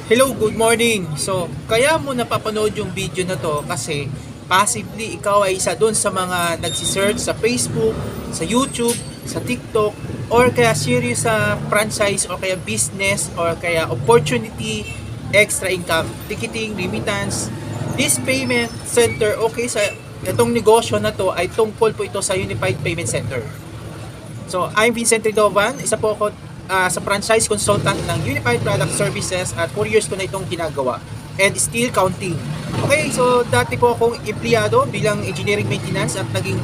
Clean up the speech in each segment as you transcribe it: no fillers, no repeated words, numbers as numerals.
Hello, good morning. So, kaya mo napapanood yung video na to kasi possibly ikaw ay isa dun sa mga nagsisearch sa Facebook, sa YouTube, sa TikTok, or kaya serious sa franchise or kaya business or kaya opportunity, extra income, ticketing, remittance. This payment center, okay, sa itong negosyo na to ay tungkol po ito sa Unified Payment Center. So, I'm Vincent Ridovan, isa po ako sa franchise consultant ng Unified Product Services at 4 years ko na itong ginagawa and still counting. Okay, so dati po akong empleyado bilang engineering maintenance at naging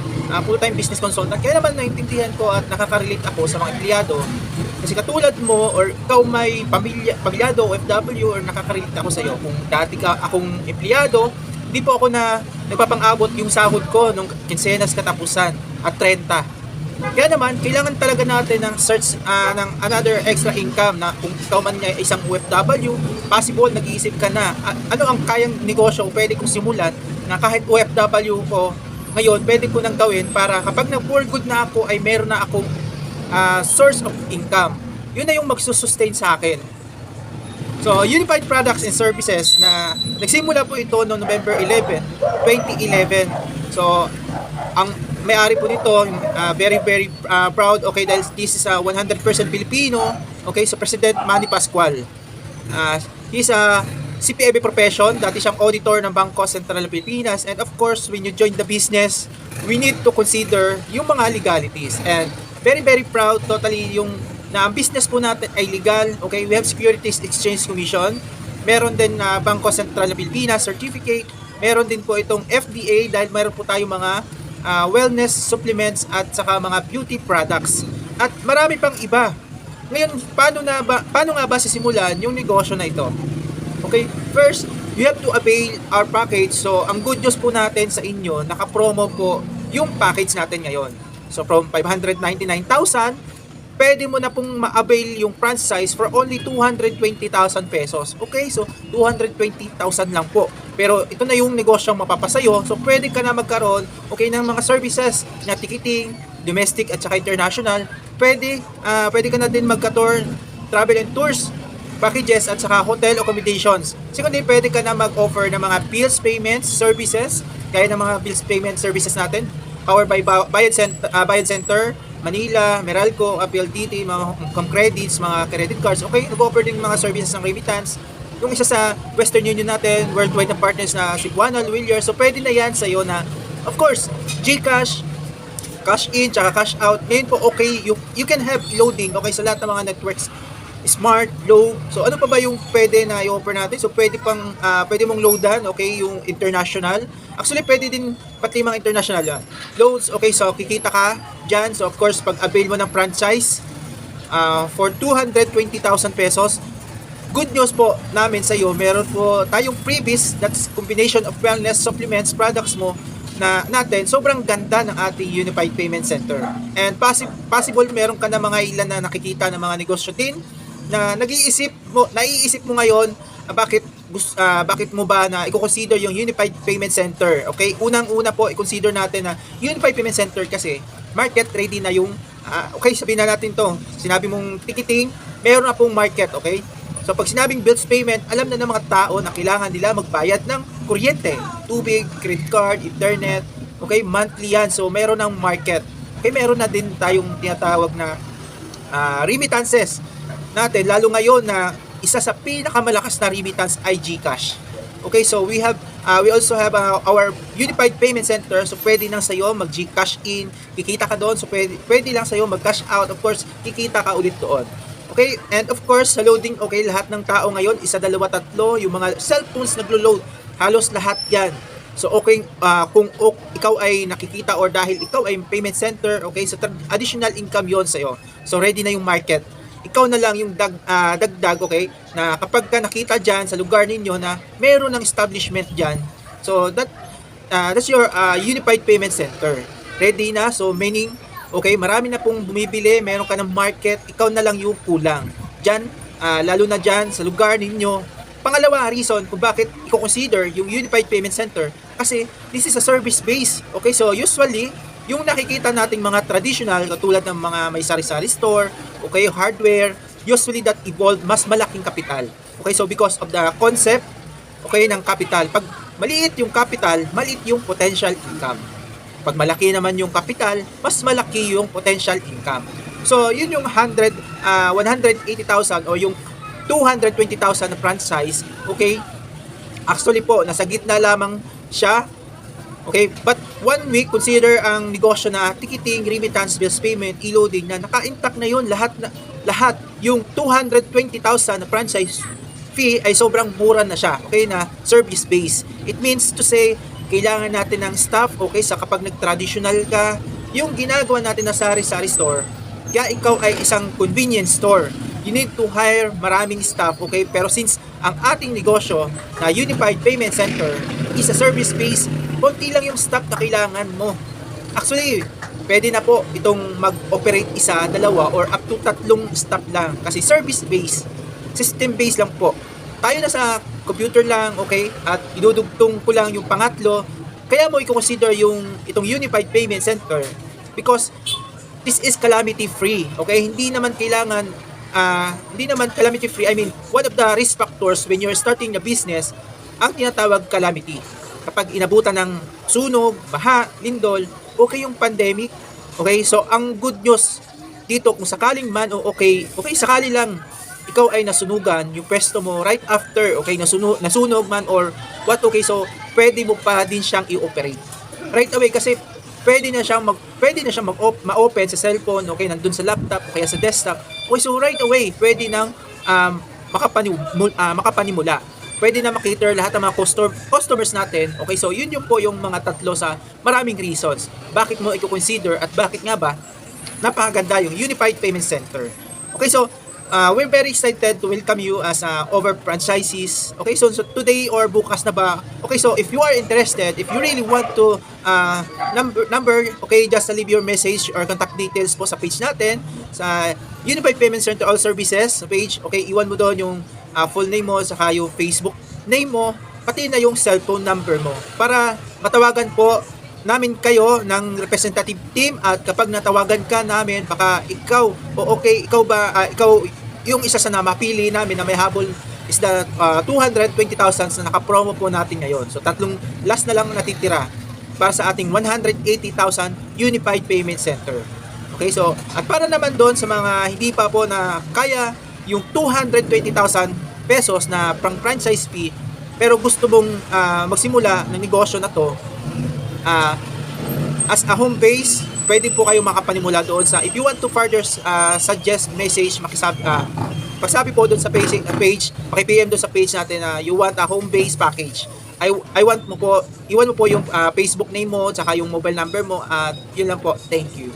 full-time business consultant. Kaya naman naintindihan ko at nakaka-relate ako sa mga empleyado. Kasi katulad mo or ikaw may pamilyado, OFW, or nakaka-relate ako sa iyo. Kung dati ka akong empleyado, hindi po ako na nagpapang-abot yung sahod ko nung kinsenas katapusan at 30. Kaya naman, kailangan talaga natin ng search ng another extra income na kung ikaw man ay isang OFW, possible nag-iisip ka na ano ang kayang negosyo o pwede kong simulan na kahit OFW ko ngayon, pwede ko nang gawin para kapag na-for good na ako ay meron na akong source of income. Yun na yung magsusustain sa akin. So, Unified Products and Services na nagsimula po ito noong November 11, 2011. So, ang may-ari po nito, very proud, okay, dahil this is a 100% Filipino, okay, so President Manny Pascual. He's a CPAB profession, dati siyang auditor ng Bangko Sentral ng Pilipinas, and of course, when you join the business, we need to consider yung mga legalities, and very proud, totally, yung na ang business po natin ay legal, okay, we have Securities Exchange Commission, meron din na Bangko Sentral ng Pilipinas certificate, meron din po itong FDA dahil meron po tayong mga wellness supplements at saka mga beauty products at marami pang iba. Ngayon, paano nga ba sisimulan yung negosyo na ito? Okay, first, you have to avail our package. So, ang good news po natin sa inyo, naka-promo po yung package natin ngayon. So, from 599,000, pwede mo na pong ma-avail yung franchise for only 220,000 pesos. Okay, so 220,000 lang po. Pero ito na yung negosyong mapapasayo. So pwede ka na magkaroon, okay, ng mga services na ticketing, domestic at saka international. Pwede ka na din magka-tour, travel and tours, packages at saka hotel accommodations. Secondly, pwede ka na mag-offer ng mga bills payments services, gaya ng mga bills payment services natin, powered by Bayad Center, Manila, Meralco, PLDT, mga credits, mga credit cards. Okay, nag-offer din mga services ng remittance. Yung isa sa Western Union natin, worldwide na partners na Cebuana, Willier. So pwede na yan sa'yo na, of course, GCash, cash in, tsaka cash out. Ngayon po, okay, you can have loading, okay, sa lahat ng mga networks. Smart, low. So ano pa ba yung pwede na i-offer natin? So pwede mong loadan, okay, yung international. Actually pwede din pati mga international yan. Loads, okay, so kikita ka dyan. So of course, pag avail mo ng franchise for 220,000 pesos, good news po namin sa iyo, meron po tayong freebies, that's combination of wellness supplements products mo na natin, sobrang ganda ng ating Unified Payment Center. And possible meron ka na mga ilan na nakikita ng mga negosyo din na naiisip mo ngayon bakit mo ba na i-consider yung Unified Payment Center. Okay, unang-una po i-consider natin na Unified Payment Center kasi market ready na yung okay, sabihin na natin to, sinabi mong ticketing, meron na pong market, okay? So pag sinabing bills payment, alam na ng mga tao na kailangan nila magbayad ng kuryente, tubig, credit card, internet, okay, monthly yan. So meron ng market. Okay, meron na din tayong tinatawag na remittances natin, lalo ngayon na isa sa pinakamalakas na remittance ay GCash. Okay, so we also have our Unified Payment Center. So pwede lang sa'yo mag GCash in, kikita ka doon. So pwede lang sa'yo mag cash out, of course, kikita ka ulit doon. Okay, and of course, sa loading, okay, lahat ng tao ngayon, isa, dalawa, tatlo, yung mga cellphones naglo-load, halos lahat yan. So okay, kung ikaw ay nakikita or dahil ikaw ay payment center, okay, so additional income yon sa'yo. So ready na yung market. Ikaw na lang yung dagdag, okay, na kapag ka nakita dyan sa lugar ninyo na meron ng establishment dyan, so that's your Unified Payment Center. Ready na, so meaning, okay, marami na pong bumibili, meron ka ng market, ikaw na lang yung kulang. Dyan, lalo na dyan sa lugar ninyo. Pangalawa, reason kung bakit i-consider yung Unified Payment Center, kasi this is a service base. Okay, so usually, yung nakikita nating mga traditional, katulad ng mga may sari-sari store, okay, hardware, usually that involve mas malaking kapital. Okay, so because of the concept, okay, ng capital. Pag maliit yung capital, maliit yung potential income. Pag malaki naman yung capital, mas malaki yung potential income. So, yun yung 180,000 o yung 220,000 na franchise, okay? Actually po, nasa gitna lamang siya. Okay, but 1 week, consider ang negosyo na ticketing, remittance, bills payment, e-loading na naka-intact na yun, lahat yung 220,000 na franchise fee ay sobrang mura na siya, okay, na service base. It means to say, kailangan natin ng staff, okay, sa kapag nag-traditional ka, yung ginagawa natin na sari-sari store, kaya ikaw ay isang convenience store, you need to hire maraming staff, okay, pero since ang ating negosyo na Unified Payment Center is a service base, konti lang yung staff na kailangan mo. Actually, pwede na po itong mag-operate isa, dalawa, or up to 3 staff lang. Kasi service base, system base lang po. Tayo na sa computer lang, okay? At idudugtong ko lang yung pangatlo. Kaya mo i-consider itong Unified Payment Center because this is calamity free, okay? Hindi naman calamity free. I mean, one of the risk factors when you're starting a business, ang tinatawag calamity. Kapag inabutan ng sunog, baha, lindol, okay yung pandemic. Okay, so ang good news dito, kung sakaling man o okay, sakali lang ikaw ay nasunugan yung pwesto mo right after, okay, nasunog man or what, okay, so pwede mo pa din siyang i-operate right away kasi pwede na siyang ma-open sa cellphone, okay, nandun sa laptop o kaya sa desktop. Okay, so right away pwede nang makapanimula. Pwede na makater lahat ng mga customers natin. Okay, so yun yung mga tatlo sa maraming reasons. Bakit mo i-consider at bakit nga ba napakaganda yung Unified Payment Center. Okay, so we're very excited to welcome you as over franchisees. Okay, so today or bukas na ba? Okay, so if you are interested, if you really want to number, okay, just leave your message or contact details po sa page natin sa Unified Payment Center All Services page. Okay, iwan mo doon yung full name mo, saka yung Facebook name mo, pati na yung cellphone number mo para matawagan po namin kayo ng representative team. At kapag natawagan ka namin, baka ikaw yung isa sa mapili namin na may habol is the 220,000 na naka-promo po natin ngayon. So last na lang natitira para sa ating 180,000 Unified Payment Center. Okay, so at para naman doon sa mga hindi pa po na kaya yung 220,000 pesos na franchise fee pero gusto mong magsimula ng negosyo na to, as a home base, pwede po kayo makapanimula doon sa, if you want to further suggest message, pagsabi po doon sa page, paki-PM doon sa page natin na you want a home base package. Iwan mo po yung Facebook name mo, tsaka yung mobile number mo, at yun lang po. Thank you.